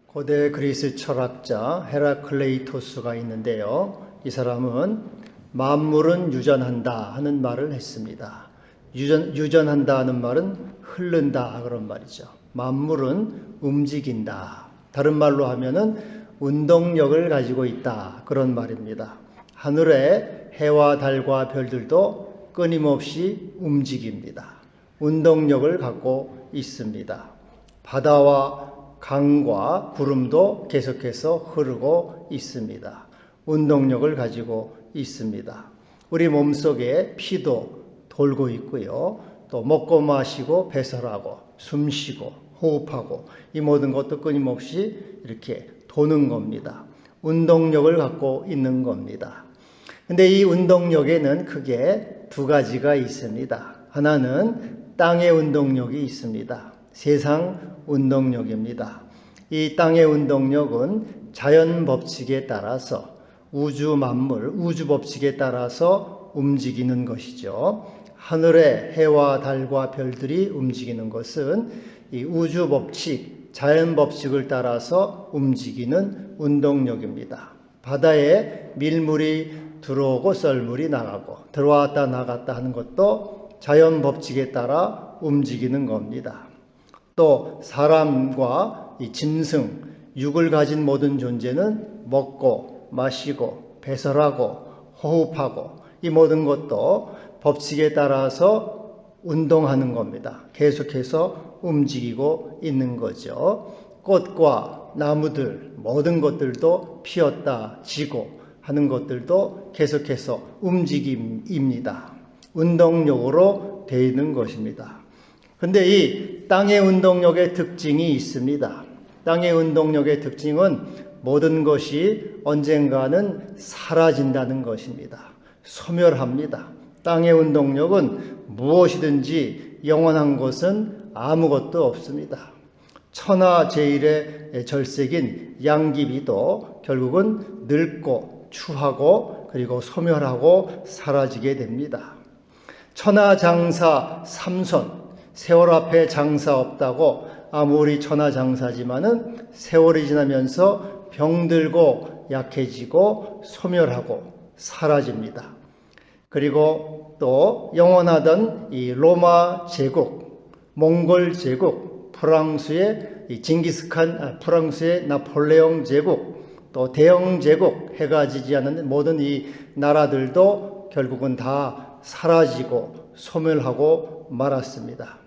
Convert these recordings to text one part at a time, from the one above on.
고대 그리스 철학자 헤라클레이토스가 있는데요. 이 사람은 만물은 유전한다 하는 말을 했습니다. 유전한다 하는 말은 흐른다 그런 말이죠. 만물은 움직인다. 다른 말로 하면은 운동력을 가지고 있다 그런 말입니다. 하늘에 해와 달과 별들도 끊임없이 움직입니다. 운동력을 갖고 있습니다. 바다와 강과 구름도 계속해서 흐르고 있습니다. 운동력을 가지고 있습니다. 우리 몸속에 피도 돌고 있고요. 또 먹고 마시고 배설하고 숨쉬고 호흡하고 이 모든 것도 끊임없이 이렇게 도는 겁니다. 운동력을 갖고 있는 겁니다. 근데 이 운동력에는 크게 두 가지가 있습니다. 하나는 땅의 운동력이 있습니다. 세상 운동력입니다. 이 땅의 운동력은 자연 법칙에 따라서 우주 만물, 우주 법칙에 따라서 움직이는 것이죠. 하늘의 해와 달과 별들이 움직이는 것은 이 우주 법칙, 자연 법칙을 따라서 움직이는 운동력입니다. 바다에 밀물이 들어오고 썰물이 나가고 들어왔다 나갔다 하는 것도 자연 법칙에 따라 움직이는 겁니다. 또 사람과 이 짐승, 육을 가진 모든 존재는 먹고 마시고 배설하고 호흡하고 이 모든 것도 법칙에 따라서 운동하는 겁니다. 계속해서 움직이고 있는 거죠. 꽃과 나무들 모든 것들도 피었다 지고 하는 것들도 계속해서 움직임입니다. 운동력으로 되어 있는 것입니다. 근데 이 땅의 운동력의 특징이 있습니다. 땅의 운동력의 특징은 모든 것이 언젠가는 사라진다는 것입니다. 소멸합니다. 땅의 운동력은 무엇이든지 영원한 것은 아무것도 없습니다. 천하제일의 절색인 양귀비도 결국은 늙고 추하고 그리고 소멸하고 사라지게 됩니다. 천하장사 삼손, 세월 앞에 장사 없다고 아무리 천하장사지만은 세월이 지나면서 병들고 약해지고 소멸하고 사라집니다. 그리고 또 영원하던 이 로마 제국, 몽골 제국, 프랑스의 이 징기스칸, 프랑스의 나폴레옹 제국, 또 대영 제국, 해가 지지 않는 모든 이 나라들도 결국은 다 사라지고 소멸하고 말았습니다.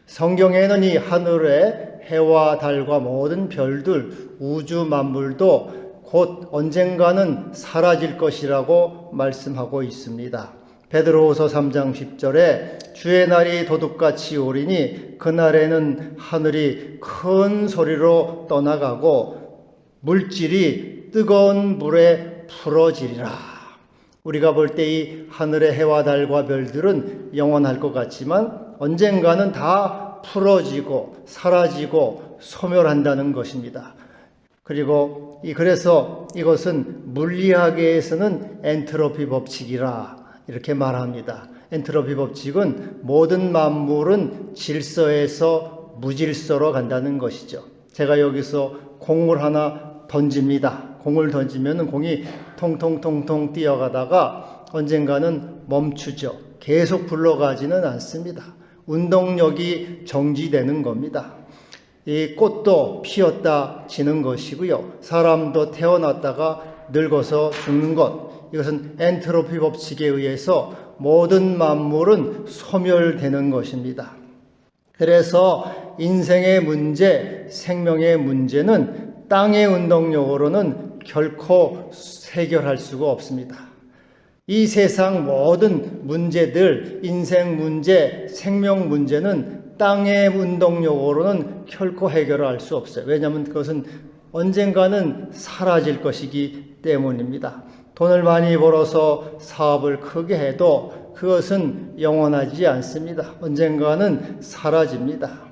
성경에는 이 하늘의 해와 달과 모든 별들, 우주 만물도 곧 언젠가는 사라질 것이라고 말씀하고 있습니다. 베드로후서 3장 10절에 주의 날이 도둑같이 오리니 그날에는 하늘이 큰 소리로 떠나가고 물질이 뜨거운 불에 풀어지리라. 우리가 볼 때 이 하늘의 해와 달과 별들은 영원할 것 같지만 언젠가는 다 풀어지고 사라지고 소멸한다는 것입니다. 그리고 그래서 이것은 물리학에서는 엔트로피 법칙이라 이렇게 말합니다. 엔트로피 법칙은 모든 만물은 질서에서 무질서로 간다는 것이죠. 제가 여기서 공을 하나 던집니다. 공을 던지면 공이 통통통통 뛰어가다가 언젠가는 멈추죠. 계속 굴러가지는 않습니다. 운동력이 정지되는 겁니다. 이 꽃도 피었다 지는 것이고요. 사람도 태어났다가 늙어서 죽는 것. 이것은 엔트로피 법칙에 의해서 모든 만물은 소멸되는 것입니다. 그래서 인생의 문제, 생명의 문제는 땅의 운동력으로는 결코 해결할 수가 없습니다. 이 세상 모든 문제들, 인생 문제, 생명 문제는 땅의 운동력으로는 결코 해결할 수 없어요. 왜냐하면 그것은 언젠가는 사라질 것이기 때문입니다. 돈을 많이 벌어서 사업을 크게 해도 그것은 영원하지 않습니다. 언젠가는 사라집니다.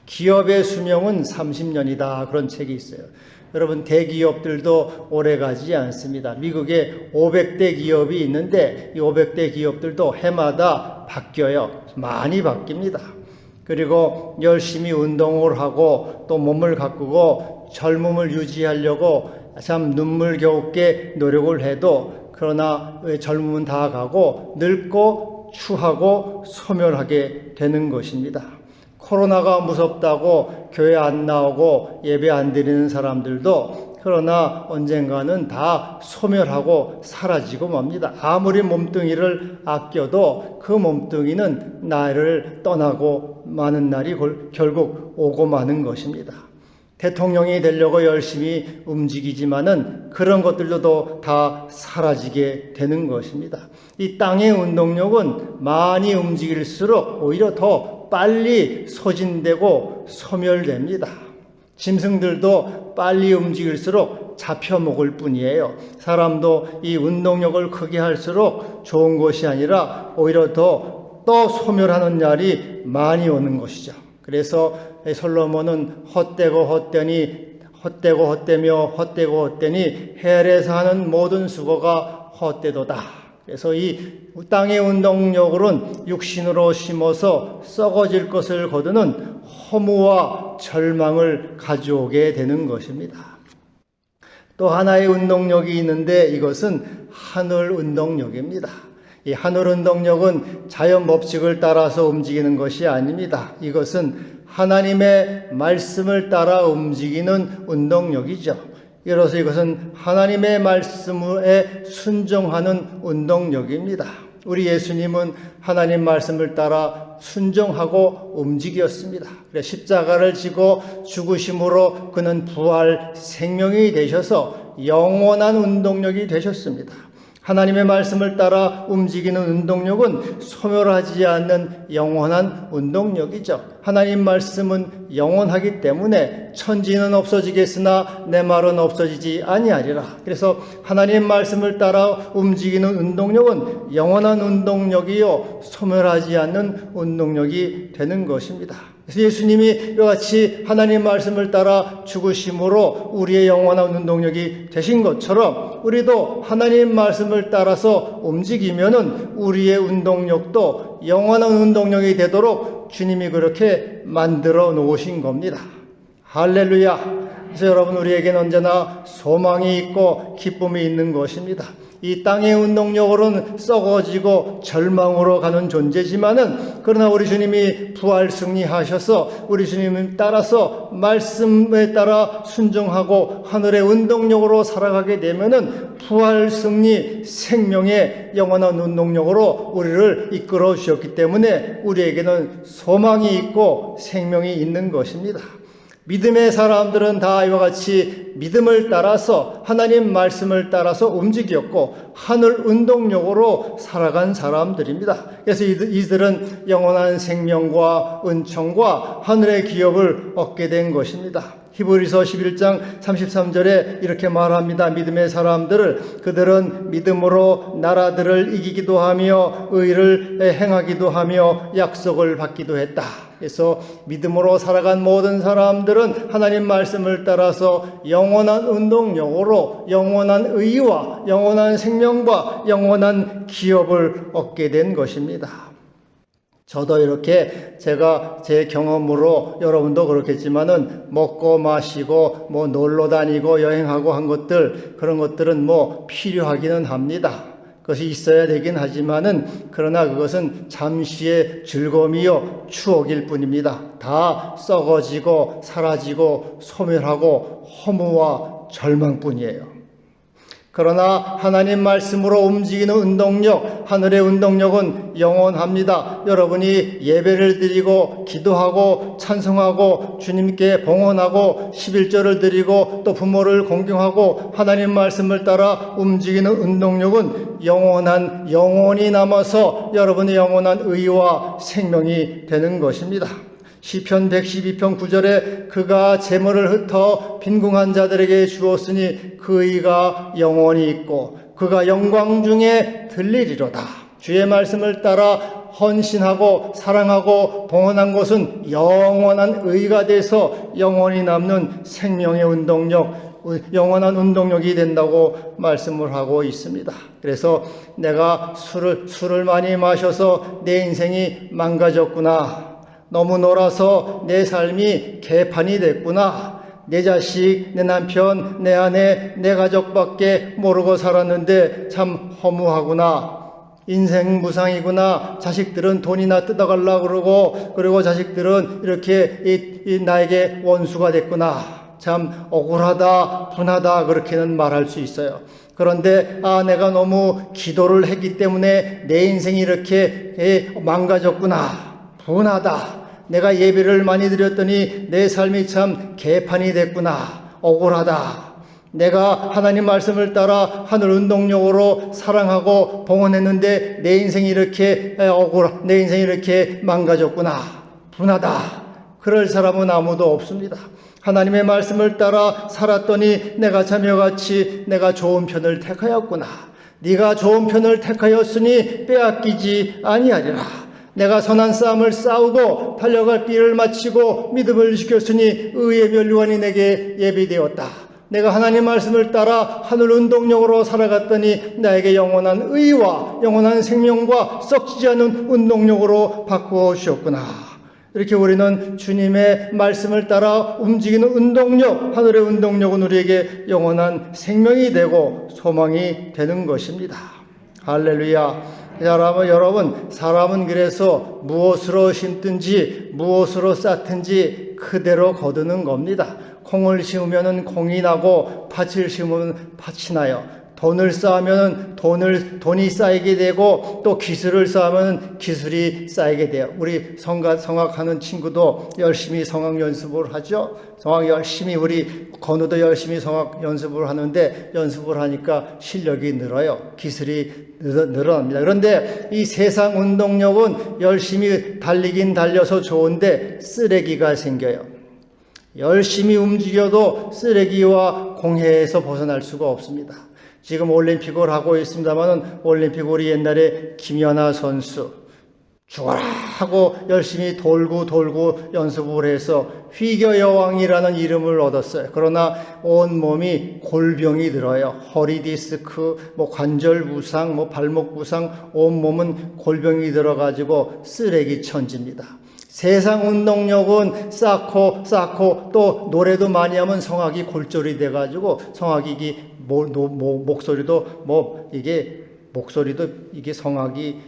기업의 수명은 30년이다. 그런 책이 있어요. 여러분, 대기업들도 오래가지 않습니다. 미국에 500대 기업이 있는데 이 500대 기업들도 해마다 바뀌어요. 많이 바뀝니다. 그리고 열심히 운동을 하고 또 몸을 가꾸고 젊음을 유지하려고 참 눈물겨우게 노력을 해도 그러나 젊음은 다 가고 늙고 추하고 소멸하게 되는 것입니다. 코로나가 무섭다고 교회 안 나오고 예배 안 드리는 사람들도 그러나 언젠가는 다 소멸하고 사라지고 맙니다. 아무리 몸뚱이를 아껴도 그 몸뚱이는 나를 떠나고 마는 날이 결국 오고 마는 것입니다. 대통령이 되려고 열심히 움직이지만은 그런 것들도 다 사라지게 되는 것입니다. 이 땅의 운동력은 많이 움직일수록 오히려 더 빨리 소진되고 소멸됩니다. 짐승들도 빨리 움직일수록 잡혀먹을 뿐이에요. 사람도 이 운동력을 크게 할수록 좋은 것이 아니라 오히려 더 소멸하는 날이 많이 오는 것이죠. 그래서 솔로몬은 헛되고 헛되니 헬에서 하는 모든 수고가 헛되도다. 그래서 이 땅의 운동력으로는 육신으로 심어서 썩어질 것을 거두는 허무와 절망을 가져오게 되는 것입니다. 또 하나의 운동력이 있는데 이것은 하늘 운동력입니다. 이 하늘 운동력은 자연 법칙을 따라서 움직이는 것이 아닙니다. 이것은 하나님의 말씀을 따라 움직이는 운동력이죠. 이로써 이것은 하나님의 말씀에 순종하는 운동력입니다. 우리 예수님은 하나님 말씀을 따라 순종하고 움직였습니다. 그래서 십자가를 지고 죽으심으로 그는 부활 생명이 되셔서 영원한 운동력이 되셨습니다. 하나님의 말씀을 따라 움직이는 운동력은 소멸하지 않는 영원한 운동력이죠. 하나님 말씀은 영원하기 때문에 천지는 없어지겠으나 내 말은 없어지지 아니하리라. 그래서 하나님 말씀을 따라 움직이는 운동력은 영원한 운동력이요 소멸하지 않는 운동력이 되는 것입니다. 그래서 예수님이 이와 같이 하나님 말씀을 따라 죽으심으로 우리의 영원한 운동력이 되신 것처럼 우리도 하나님 말씀을 따라서 움직이면은 우리의 운동력도 영원한 운동력이 되도록 주님이 그렇게 만들어 놓으신 겁니다. 할렐루야. 그래서 여러분 우리에게는 언제나 소망이 있고 기쁨이 있는 것입니다. 이 땅의 운동력으로는 썩어지고 절망으로 가는 존재지만은 그러나 우리 주님이 부활 승리하셔서 우리 주님을 따라서 말씀에 따라 순종하고 하늘의 운동력으로 살아가게 되면은 부활 승리 생명의 영원한 운동력으로 우리를 이끌어 주셨기 때문에 우리에게는 소망이 있고 생명이 있는 것입니다. 믿음의 사람들은 다 이와 같이 믿음을 따라서 하나님 말씀을 따라서 움직였고 하늘 운동력으로 살아간 사람들입니다. 그래서 이들은 영원한 생명과 은총과 하늘의 기업을 얻게 된 것입니다. 히브리서 11장 33절에 이렇게 말합니다. 믿음의 사람들을 그들은 믿음으로 나라들을 이기기도 하며 의를 행하기도 하며 약속을 받기도 했다. 그래서 믿음으로 살아간 모든 사람들은 하나님 말씀을 따라서 영원한 운동력으로 영원한 의와 영원한 생명과 영원한 기업을 얻게 된 것입니다. 저도 이렇게 제가 제 경험으로 여러분도 그렇겠지만은 먹고 마시고 놀러 다니고 여행하고 한 것들 그런 것들은 필요하기는 합니다. 그것이 있어야 되긴 하지만은 그러나 그것은 잠시의 즐거움이요 추억일 뿐입니다. 다 썩어지고 사라지고 소멸하고 허무와 절망뿐이에요. 그러나 하나님 말씀으로 움직이는 운동력, 하늘의 운동력은 영원합니다. 여러분이 예배를 드리고 기도하고 찬송하고 주님께 봉헌하고 11절을 드리고 또 부모를 공경하고 하나님 말씀을 따라 움직이는 운동력은 영원히 남아서 여러분의 영원한 의와 생명이 되는 것입니다. 시편 112편 9절에 그가 재물을 흩어 빈궁한 자들에게 주었으니 그 의가 영원히 있고 그가 영광 중에 들리리로다. 주의 말씀을 따라 헌신하고 사랑하고 봉헌한 것은 영원한 의가 돼서 영원히 남는 생명의 운동력, 영원한 운동력이 된다고 말씀을 하고 있습니다. 그래서 내가 술을 많이 마셔서 내 인생이 망가졌구나. 너무 놀아서 내 삶이 개판이 됐구나. 내 자식, 내 남편, 내 아내, 내 가족밖에 모르고 살았는데 참 허무하구나. 인생 무상이구나. 자식들은 돈이나 뜯어가려고 그러고, 그리고 자식들은 이렇게 나에게 원수가 됐구나. 참 억울하다, 분하다, 그렇게는 말할 수 있어요. 그런데 내가 너무 기도를 했기 때문에 내 인생이 이렇게 망가졌구나. 분하다. 내가 예배를 많이 드렸더니 내 삶이 참 개판이 됐구나. 억울하다. 내가 하나님 말씀을 따라 하늘 운동력으로 사랑하고 봉헌했는데 내 인생이 이렇게 내 인생이 이렇게 망가졌구나. 분하다. 그럴 사람은 아무도 없습니다. 하나님의 말씀을 따라 살았더니 내가 자녀같이 내가 좋은 편을 택하였구나. 네가 좋은 편을 택하였으니 빼앗기지 아니하리라. 내가 선한 싸움을 싸우고 달려갈 길을 마치고 믿음을 지켰으니 의의 면류관이 내게 예비되었다. 내가 하나님 말씀을 따라 하늘 운동력으로 살아갔더니 나에게 영원한 의와 영원한 생명과 썩지 않은 운동력으로 바꾸어 주셨구나. 이렇게 우리는 주님의 말씀을 따라 움직이는 운동력, 하늘의 운동력은 우리에게 영원한 생명이 되고 소망이 되는 것입니다. 할렐루야. 여러분, 사람은 그래서 무엇으로 심든지 무엇으로 쌓든지 그대로 거두는 겁니다. 콩을 심으면 콩이 나고 팥을 심으면 팥이 나요. 돈을 쌓으면 돈이 쌓이게 되고 또 기술을 쌓으면 기술이 쌓이게 돼요. 우리 성악하는 친구도 열심히 성악 연습을 하죠. 성악 열심히 우리 건우도 열심히 성악 연습을 하는데 연습을 하니까 실력이 늘어요. 기술이 늘어납니다. 그런데 이 세상 운동력은 열심히 달리긴 달려서 좋은데 쓰레기가 생겨요. 열심히 움직여도 쓰레기와 공해에서 벗어날 수가 없습니다. 지금 올림픽을 하고 있습니다만 올림픽 우리 옛날에 김연아 선수 죽어라 하고 열심히 돌고 연습을 해서 휘겨 여왕이라는 이름을 얻었어요. 그러나 온몸이 골병이 들어요. 허리 디스크, 관절 부상, 발목 부상, 온몸은 골병이 들어가지고 쓰레기 천지입니다. 세상 운동력은 쌓고 또 노래도 많이 하면 성악이 골절이 돼가지고 성악이 목소리도 이게 성악이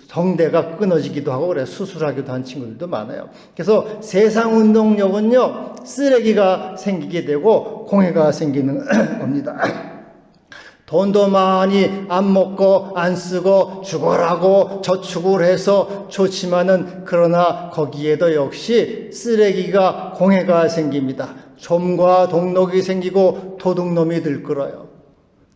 성대가 끊어지기도 하고 그래 수술하기도 한 친구들도 많아요. 그래서 세상 운동력은요 쓰레기가 생기게 되고 공해가 생기는 겁니다. 돈도 많이 안 먹고 안 쓰고 죽어라고 저축을 해서 좋지만은 그러나 거기에도 역시 쓰레기가 공해가 생깁니다. 좀과 동록이 생기고 도둑놈이 들끓어요.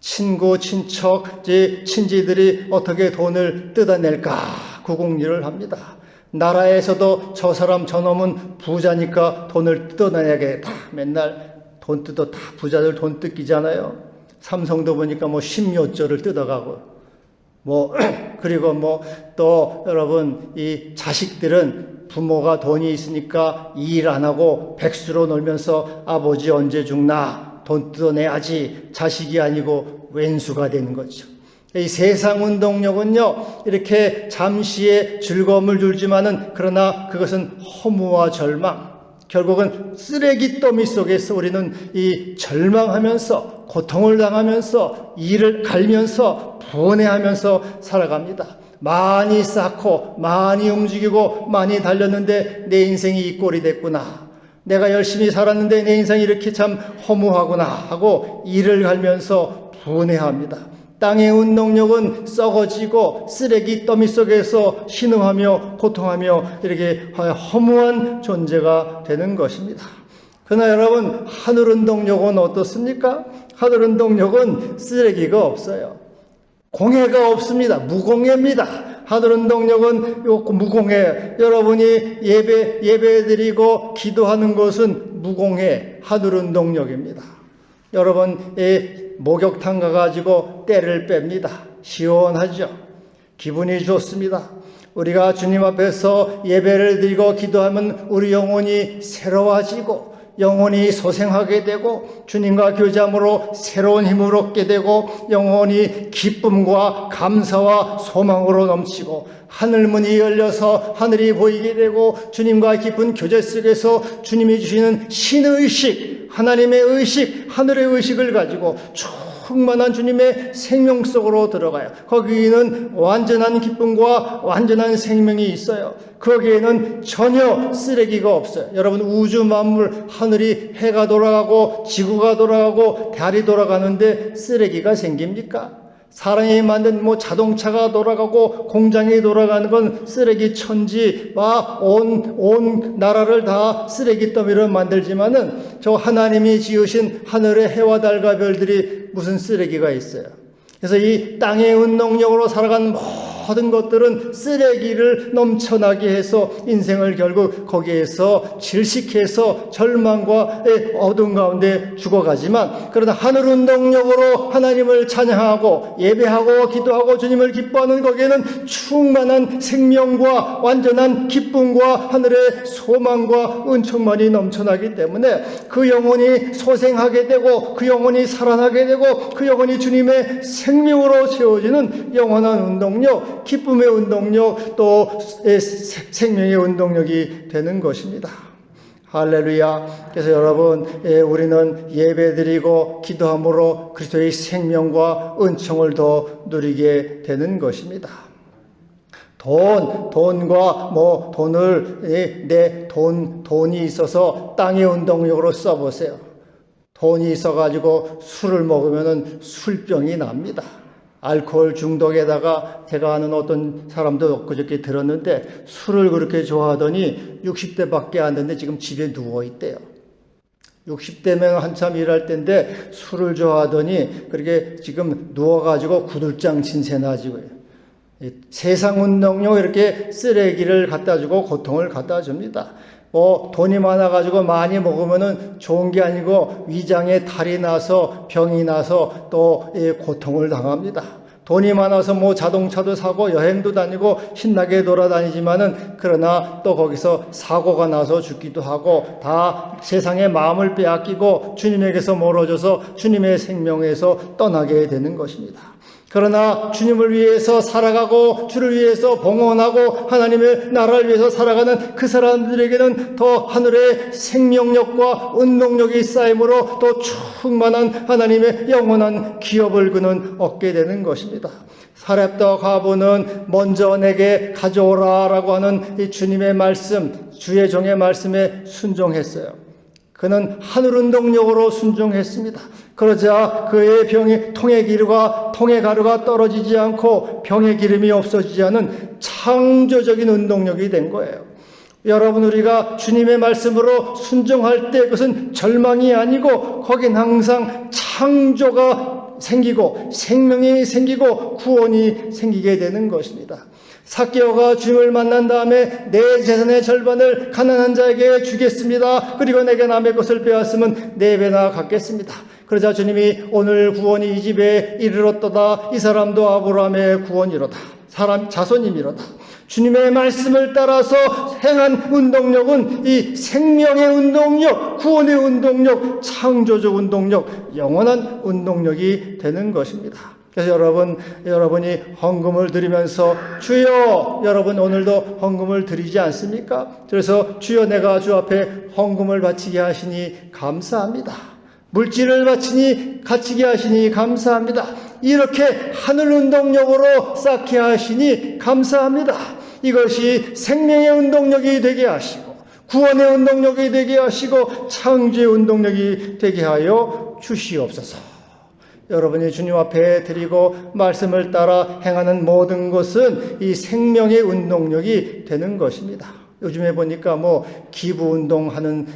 친구, 친척, 친지들이 어떻게 돈을 뜯어낼까 구국리를 합니다. 나라에서도 저 사람 저놈은 부자니까 돈을 뜯어내야겠다. 맨날 돈 뜯어 다 부자들 돈 뜯기잖아요. 삼성도 보니까 10몇 조를 뜯어가고 그리고 또 여러분 이 자식들은 부모가 돈이 있으니까 일 안 하고 백수로 놀면서 아버지 언제 죽나 돈 뜯어내야지 자식이 아니고 왼수가 되는 거죠. 이 세상 운동력은요 이렇게 잠시의 즐거움을 주지만은 그러나 그것은 허무와 절망 결국은 쓰레기 더미 속에서 우리는 이 절망하면서 고통을 당하면서 일을 갈면서 분해하면서 살아갑니다. 많이 쌓고 많이 움직이고 많이 달렸는데 내 인생이 이 꼴이 됐구나. 내가 열심히 살았는데 내 인생이 이렇게 참 허무하구나 하고 일을 갈면서 분해합니다. 땅의 운동력은 썩어지고 쓰레기 더미 속에서 신음하며 고통하며 이렇게 허무한 존재가 되는 것입니다. 그러나 여러분 하늘 운동력은 어떻습니까? 하늘 운동력은 쓰레기가 없어요. 공해가 없습니다. 무공해입니다. 하늘 운동력은 무공해. 여러분이 예배 드리고 기도하는 것은 무공해 하늘 운동력입니다. 여러분 목욕탕 가가지고 때를 뺍니다. 시원하죠. 기분이 좋습니다. 우리가 주님 앞에서 예배를 드리고 기도하면 우리 영혼이 새로워지고 영혼이 소생하게 되고 주님과 교제함으로 새로운 힘을 얻게 되고 영혼이 기쁨과 감사와 소망으로 넘치고 하늘문이 열려서 하늘이 보이게 되고 주님과 깊은 교제 속에서 주님이 주시는 신의식 하나님의 의식, 하늘의 의식을 가지고 충만한 주님의 생명 속으로 들어가요. 거기에는 완전한 기쁨과 완전한 생명이 있어요. 거기에는 전혀 쓰레기가 없어요. 여러분, 우주 만물, 하늘이, 해가 돌아가고 지구가 돌아가고 달이 돌아가는데 쓰레기가 생깁니까? 사람이 만든 자동차가 돌아가고 공장이 돌아가는 건 쓰레기 천지, 온 나라를 다 쓰레기 더미로 만들지만은 저 하나님이 지으신 하늘의 해와 달과 별들이 무슨 쓰레기가 있어요. 그래서 이 땅의 운동력으로 살아간 모든 것들은 쓰레기를 넘쳐나게 해서 인생을 결국 거기에서 질식해서 절망과 어둠 가운데 죽어가지만, 그러나 하늘 운동력으로 하나님을 찬양하고 예배하고 기도하고 주님을 기뻐하는 거기에는 충만한 생명과 완전한 기쁨과 하늘의 소망과 은총만이 넘쳐나기 때문에 그 영혼이 소생하게 되고 그 영혼이 살아나게 되고 그 영혼이 주님의 생명으로 세워지는 영원한 운동력, 기쁨의 운동력, 또 생명의 운동력이 되는 것입니다. 할렐루야. 그래서 여러분, 우리는 예배드리고 기도함으로 그리스도의 생명과 은총을 더 누리게 되는 것입니다. 돈과 돈이 있어서 땅의 운동력으로 써보세요. 돈이 있어가지고 술을 먹으면 술병이 납니다. 알코올 중독에다가 제가 아는 어떤 사람도 그저께 들었는데 술을 그렇게 좋아하더니 60대밖에 안 됐는데 지금 집에 누워있대요. 60대면 한참 일할 때인데 술을 좋아하더니 그렇게 지금 누워가지고 구들장 진세나 지고 세상 운동력 이렇게 쓰레기를 갖다 주고 고통을 갖다 줍니다. 돈이 많아가지고 많이 먹으면은 좋은 게 아니고 위장에 탈이 나서 병이 나서 또 고통을 당합니다. 돈이 많아서 자동차도 사고 여행도 다니고 신나게 돌아다니지만은 그러나 또 거기서 사고가 나서 죽기도 하고 다 세상의 마음을 빼앗기고 주님에게서 멀어져서 주님의 생명에서 떠나게 되는 것입니다. 그러나 주님을 위해서 살아가고 주를 위해서 봉헌하고 하나님의 나라를 위해서 살아가는 그 사람들에게는 더 하늘의 생명력과 운동력이 쌓임으로 또 충만한 하나님의 영원한 기업을 그는 얻게 되는 것입니다. 사렙과 가보는 먼저 내게 가져오라라고 하는 이 주님의 말씀, 주의 종의 말씀에 순종했어요. 그는 하늘 운동력으로 순종했습니다. 그러자 그의 통의 가루가 떨어지지 않고 병의 기름이 없어지지 않은 창조적인 운동력이 된 거예요. 여러분, 우리가 주님의 말씀으로 순종할 때 그것은 절망이 아니고 거긴 항상 창조가 생기고 생명이 생기고 구원이 생기게 되는 것입니다. 삭개오가 주님을 만난 다음에 내 재산의 절반을 가난한 자에게 주겠습니다. 그리고 내게 남의 것을 빼앗으면 4배나 갚겠습니다. 그러자 주님이 오늘 구원이 이 집에 이르렀도다. 이 사람도 아브라함의 구원이로다. 사람 자손임이로다. 주님의 말씀을 따라서 행한 운동력은 이 생명의 운동력, 구원의 운동력, 창조적 운동력, 영원한 운동력이 되는 것입니다. 그래서 여러분이 헌금을 드리면서 주여, 여러분 오늘도 헌금을 드리지 않습니까? 그래서 주여, 내가 주 앞에 헌금을 바치게 하시니 감사합니다. 물질을 갇히게 하시니 감사합니다. 이렇게 하늘 운동력으로 쌓게 하시니 감사합니다. 이것이 생명의 운동력이 되게 하시고 구원의 운동력이 되게 하시고 창조의 운동력이 되게 하여 주시옵소서. 여러분이 주님 앞에 드리고 말씀을 따라 행하는 모든 것은 이 생명의 운동력이 되는 것입니다. 요즘에 보니까 기부운동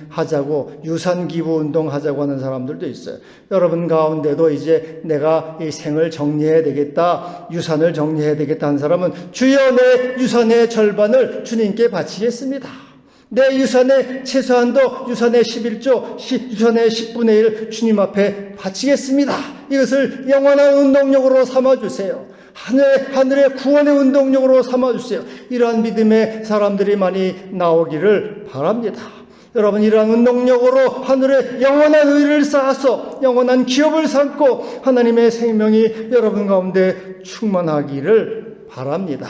하자고, 유산기부운동 하자고 하는 사람들도 있어요. 여러분 가운데도 이제 내가 이 생을 정리해야 되겠다, 유산을 정리해야 되겠다 하는 사람은 주여, 내 유산의 절반을 주님께 바치겠습니다. 내 유산의 최소한도 유산의 11조, 유산의 10분의 1 주님 앞에 바치겠습니다. 이것을 영원한 운동력으로 삼아주세요. 하늘의 구원의 운동력으로 삼아주세요. 이러한 믿음의 사람들이 많이 나오기를 바랍니다. 여러분, 이러한 운동력으로 하늘의 영원한 의를 쌓아서 영원한 기업을 삼고 하나님의 생명이 여러분 가운데 충만하기를 바랍니다.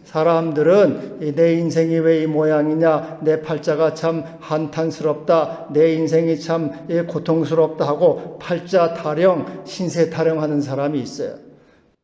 사람들은 내 인생이 왜 이 모양이냐, 내 팔자가 참 한탄스럽다, 내 인생이 참 고통스럽다 하고 팔자 타령, 신세 타령하는 사람이 있어요.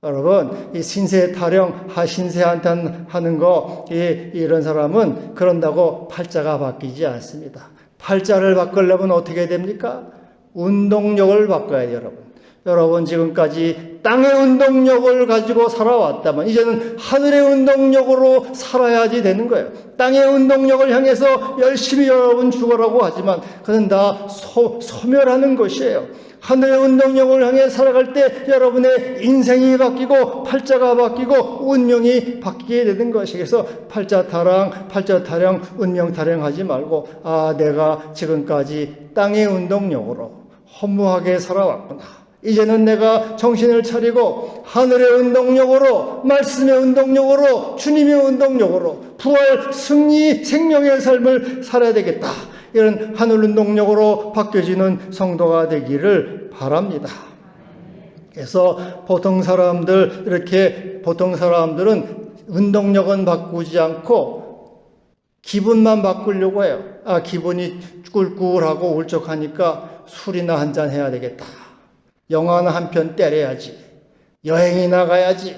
여러분, 이 신세 타령, 신세 한탄하는 거, 이런 사람은 그런다고 팔자가 바뀌지 않습니다. 팔자를 바꾸려면 어떻게 됩니까? 운동력을 바꿔야 돼요, 여러분. 여러분 지금까지 땅의 운동력을 가지고 살아왔다면 이제는 하늘의 운동력으로 살아야지 되는 거예요. 땅의 운동력을 향해서 열심히 여러분 죽어라고 하지만 그건 다 소멸하는 것이에요. 하늘의 운동력을 향해 살아갈 때 여러분의 인생이 바뀌고 팔자가 바뀌고 운명이 바뀌게 되는 것이. 그래서 팔자 타령, 운명 타령하지 말고 내가 지금까지 땅의 운동력으로 허무하게 살아왔구나. 이제는 내가 정신을 차리고 하늘의 운동력으로, 말씀의 운동력으로, 주님의 운동력으로 부활, 승리, 생명의 삶을 살아야 되겠다. 이런 하늘 운동력으로 바뀌어지는 성도가 되기를 바랍니다. 그래서 보통 사람들은 운동력은 바꾸지 않고 기분만 바꾸려고 해요. 기분이 꿀꿀하고 울적하니까 술이나 한잔 해야 되겠다. 영화나 한 편 때려야지. 여행이 나가야지.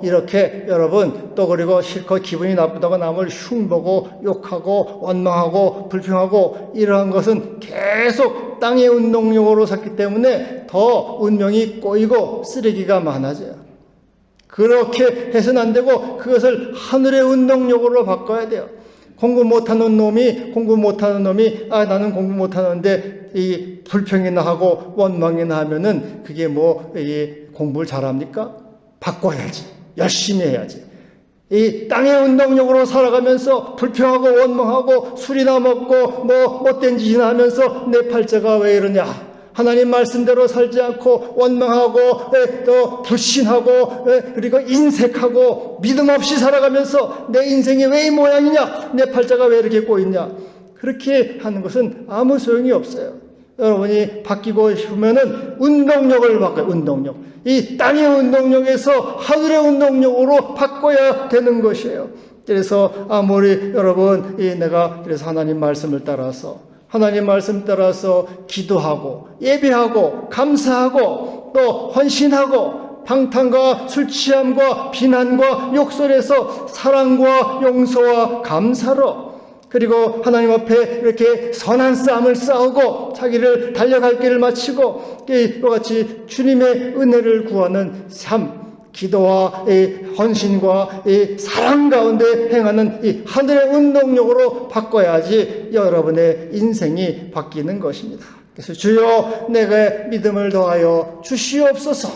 이렇게 여러분 또 그리고 실컷 기분이 나쁘다고 남을 흉보고 욕하고 원망하고 불평하고 이러한 것은 계속 땅의 운동력으로 샀기 때문에 더 운명이 꼬이고 쓰레기가 많아져요. 그렇게 해서는 안 되고 그것을 하늘의 운동력으로 바꿔야 돼요. 공부 못하는 놈이 나는 공부 못하는데 이 불평이나 하고 원망이나 하면은 그게 공부를 잘합니까? 바꿔야지. 열심히 해야지. 이 땅의 운동력으로 살아가면서 불평하고 원망하고 술이나 먹고 못된 짓이나 하면서 내 팔자가 왜 이러냐. 하나님 말씀대로 살지 않고 원망하고 또 불신하고 그리고 인색하고 믿음 없이 살아가면서 내 인생이 왜 이 모양이냐, 내 팔자가 왜 이렇게 꼬이냐, 그렇게 하는 것은 아무 소용이 없어요. 여러분이 바뀌고 싶으면은 운동력을 바꿔요. 운동력. 이 땅의 운동력에서 하늘의 운동력으로 바꿔야 되는 것이에요. 그래서 아무리 여러분 내가 그래서 하나님 말씀 따라서 기도하고 예배하고 감사하고 또 헌신하고 방탕과 술 취함과 비난과 욕설에서 사랑과 용서와 감사로 그리고 하나님 앞에 이렇게 선한 싸움을 싸우고 자기를 달려갈 길을 마치고 이와 같이 주님의 은혜를 구하는 삶, 기도와 헌신과 사랑 가운데 행하는 이 하늘의 운동력으로 바꿔야지 여러분의 인생이 바뀌는 것입니다. 그래서 주여 내게 믿음을 더하여 주시옵소서.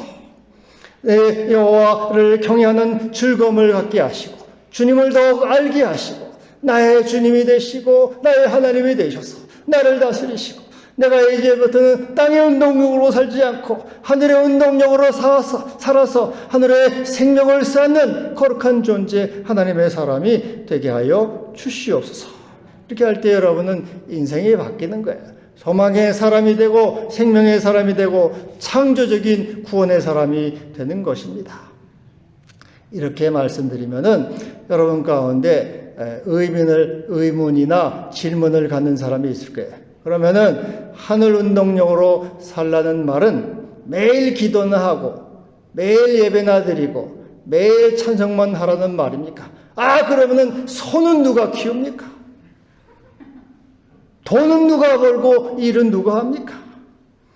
여호와를 경외하는 즐거움을 갖게 하시고 주님을 더욱 알게 하시고 나의 주님이 되시고 나의 하나님이 되셔서 나를 다스리시고 내가 이제부터는 땅의 운동력으로 살지 않고 하늘의 운동력으로 살아서 하늘의 생명을 쌓는 거룩한 존재 하나님의 사람이 되게 하여 주시옵소서. 이렇게 할 때 여러분은 인생이 바뀌는 거예요. 소망의 사람이 되고 생명의 사람이 되고 창조적인 구원의 사람이 되는 것입니다. 이렇게 말씀드리면은 여러분 가운데 의문이나 질문을 갖는 사람이 있을 거예요. 그러면은 하늘 운동력으로 살라는 말은 매일 기도나 하고 매일 예배나 드리고 매일 찬송만 하라는 말입니까? 그러면은 소는 누가 키웁니까? 돈은 누가 벌고 일은 누가 합니까?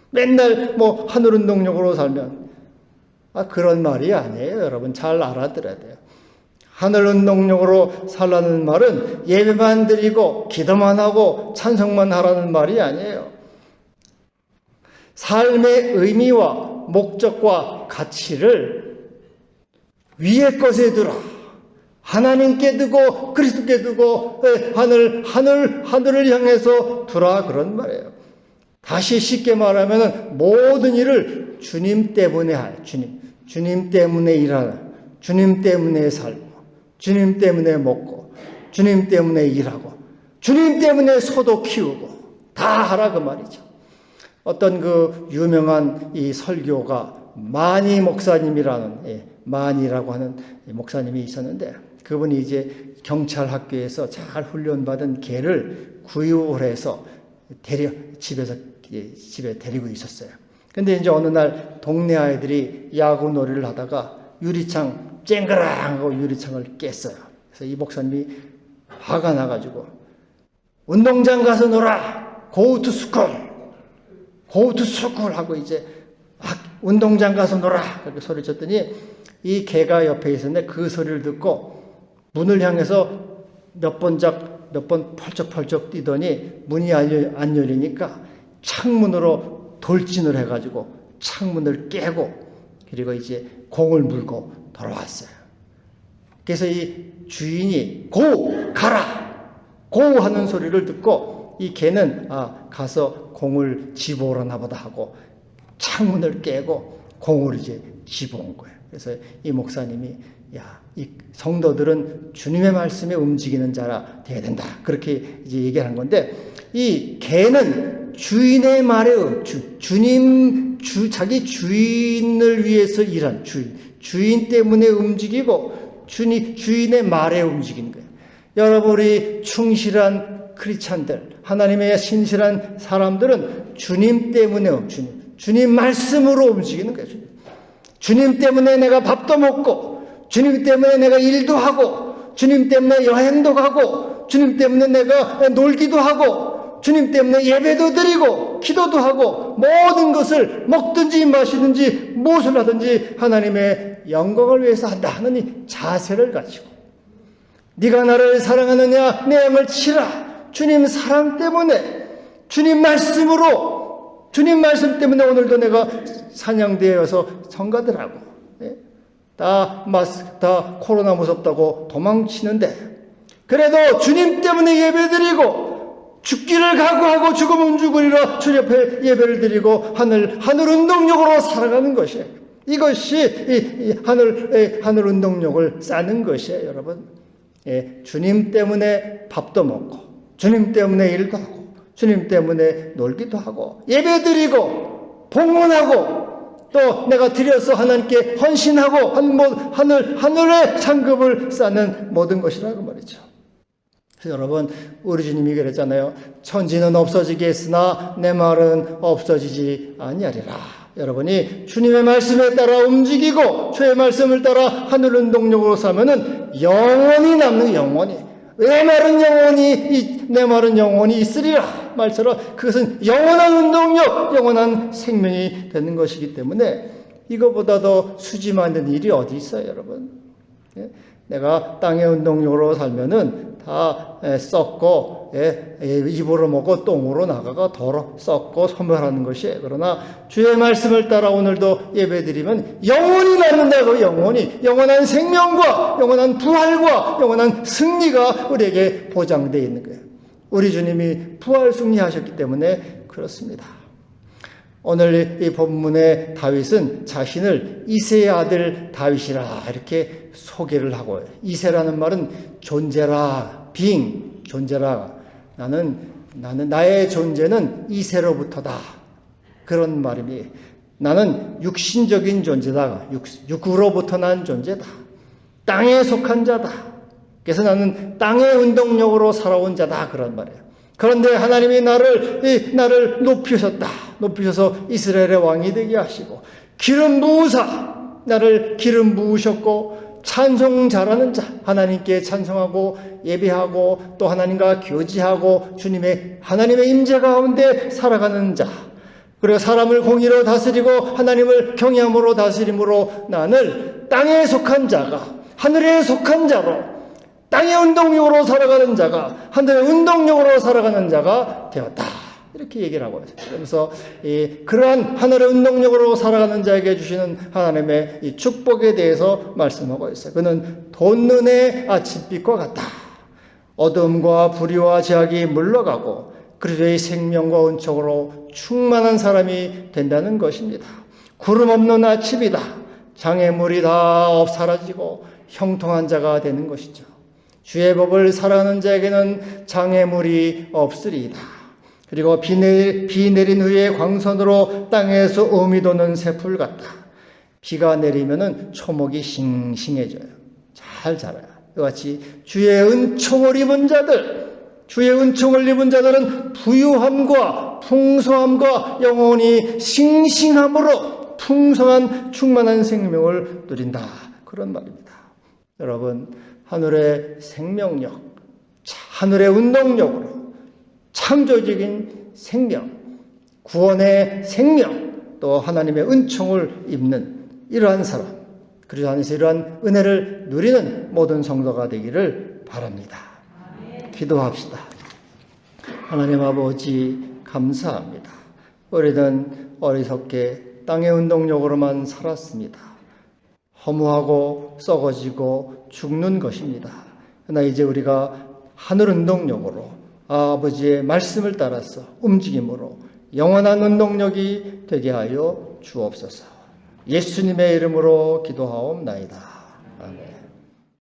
맨날 하늘 운동력으로 살면 그런 말이 아니에요. 여러분 잘 알아들어야 돼요. 하늘 운동력으로 살라는 말은 예배만 드리고 기도만 하고 찬송만 하라는 말이 아니에요. 삶의 의미와 목적과 가치를 위의 것에 두라. 하나님께 두고 그리스도께 두고 하늘을 향해서 두라 그런 말이에요. 다시 쉽게 말하면 모든 일을 주님 때문에 주님 때문에 일하는, 주님 때문에 살고, 주님 때문에 먹고, 주님 때문에 일하고, 주님 때문에 소도 키우고 다 하라 그 말이죠. 어떤 그 유명한 이 설교가 마니 목사님이라는 만이라고 하는 목사님이 있었는데 그분이 이제 경찰 학교에서 잘 훈련받은 개를 구입을 해서 집에 데리고 있었어요. 근데 이제 어느 날 동네 아이들이 야구 놀이를 하다가 유리창 쨍그랑하고 유리창을 깼어요. 그래서 이 목사님이 화가 나가지고 운동장 가서 놀아. Go to school. Go to school 하고 이제 운동장 가서 놀아. 그렇게 소리쳤더니 이 개가 옆에 있었는데 그 소리를 듣고 문을 향해서 몇 번 펄쩍펄쩍 뛰더니 문이 안 열리니까 창문으로 돌진을 해가지고 창문을 깨고 그리고 이제 공을 물고 돌아왔어요. 그래서 이 주인이 고! 가라! 고! 하는 소리를 듣고 이 개는 가서 공을 집어오려나 보다 하고 창문을 깨고 공을 이제 집어온 거예요. 그래서 이 목사님이 이 성도들은 주님의 말씀에 움직이는 자라 돼야 된다. 그렇게 이제 얘기를 한 건데 이 개는 주인의 말에 자기 주인을 위해서 일한 주인 때문에 움직이고 주인의 말에 움직이는 거예요. 여러분이 충실한 크리스찬들, 하나님의 신실한 사람들은 주님 때문에 주님 말씀으로 움직이는 거예요. 주님 때문에 내가 밥도 먹고 주님 때문에 내가 일도 하고 주님 때문에 여행도 가고 주님 때문에 내가 놀기도 하고 주님 때문에 예배도 드리고 기도도 하고 모든 것을 먹든지 마시든지 무엇을 하든지 하나님의 영광을 위해서 한다 하는 이 자세를 가지고 네가 나를 사랑하느냐 내 양을 치라. 주님 사랑 때문에 주님 말씀으로 주님 말씀 때문에 오늘도 내가 사냥대에서 성가들하고 다 코로나 무섭다고 도망치는데 그래도 주님 때문에 예배드리고 죽기를 각오하고 죽으면 죽으리라 주 옆에 예배를 드리고 하늘 운동력으로 살아가는 것이에요. 이것이 하늘 운동력을 쌓는 것이에요, 여러분. 주님 때문에 밥도 먹고 주님 때문에 일도 하고 주님 때문에 놀기도 하고 예배드리고 봉헌하고 또 내가 드려서 하나님께 헌신하고 하늘의 상급을 쌓는 모든 것이라고 말이죠. 그래서 여러분 우리 주님이 그랬잖아요. 천지는 없어지겠으나 내 말은 없어지지 아니하리라. 여러분이 주님의 말씀에 따라 움직이고 주의 말씀을 따라 하늘 운동력으로 사면은 영원히 남는 영원히 내 말은 영원히 있으리라 말처럼 그것은 영원한 운동력, 영원한 생명이 되는 것이기 때문에 이거보다 더 수지 만든 일이 어디 있어요, 여러분? 내가 땅의 운동력으로 살면은 다 썩고 입으로 먹고 똥으로 나가가 더러 썩고 소멸하는 것이에요. 그러나 주의 말씀을 따라 오늘도 예배드리면 영원히 남는다고 영원한 생명과 영원한 부활과 영원한 승리가 우리에게 보장되어 있는 거예요. 우리 주님이 부활 승리하셨기 때문에 그렇습니다. 오늘 이 본문의 다윗은 자신을 이새의 아들 다윗이라 이렇게 소개를 하고 이새라는 말은 존재라, 존재라. 나의 존재는 이새로부터다. 그런 말입니다. 나는 육신적인 존재다. 육으로부터 난 존재다. 땅에 속한 자다. 그래서 나는 땅의 운동력으로 살아온 자다. 그런 말이에요. 그런데 하나님이 나를 높이셔서 이스라엘의 왕이 되게 하시고 나를 기름 부으셨고 찬송 잘하는 자, 하나님께 찬송하고 예배하고 또 하나님과 교제하고 하나님의 임재 가운데 살아가는 자, 그리고 사람을 공의로 다스리고 하나님을 경외함으로 다스림으로 나를 땅에 속한 자가 하늘에 속한 자로 땅의 운동력으로 살아가는 자가 하늘의 운동력으로 살아가는 자가 되었다. 이렇게 얘기를 하고 있어요. 그래서 그러한 하늘의 운동력으로 살아가는 자에게 주시는 하나님의 이 축복에 대해서 말씀하고 있어요. 그는 돋는의 아침빛과 같다. 어둠과 불의와 제약이 물러가고 그리스도의 생명과 은총으로 충만한 사람이 된다는 것입니다. 구름 없는 아침이다. 장애물이 다 사라지고 형통한 자가 되는 것이죠. 주의 법을 살아가는 자에게는 장애물이 없으리이다. 그리고 비 내린 후에 광선으로 땅에서 음이 도는 새풀 같다. 비가 내리면은 초목이 싱싱해져요. 잘 자라요. 이같이 주의 은총을 입은 자들, 주의 은총을 입은 자들은 부유함과 풍성함과 영원히 싱싱함으로 풍성한 충만한 생명을 누린다. 그런 말입니다. 여러분, 하늘의 생명력, 하늘의 운동력으로 창조적인 생명, 구원의 생명, 또 하나님의 은총을 입는 이러한 사람, 그리스도 안에서 이러한 은혜를 누리는 모든 성도가 되기를 바랍니다. 기도합시다. 하나님 아버지 감사합니다. 우리는 어리석게 땅의 운동력으로만 살았습니다. 허무하고 썩어지고 죽는 것입니다. 그러나 이제 우리가 하늘 운동력으로 아버지의 말씀을 따라서 움직임으로 영원한 운동력이 되게 하여 주옵소서. 예수님의 이름으로 기도하옵나이다. 아멘.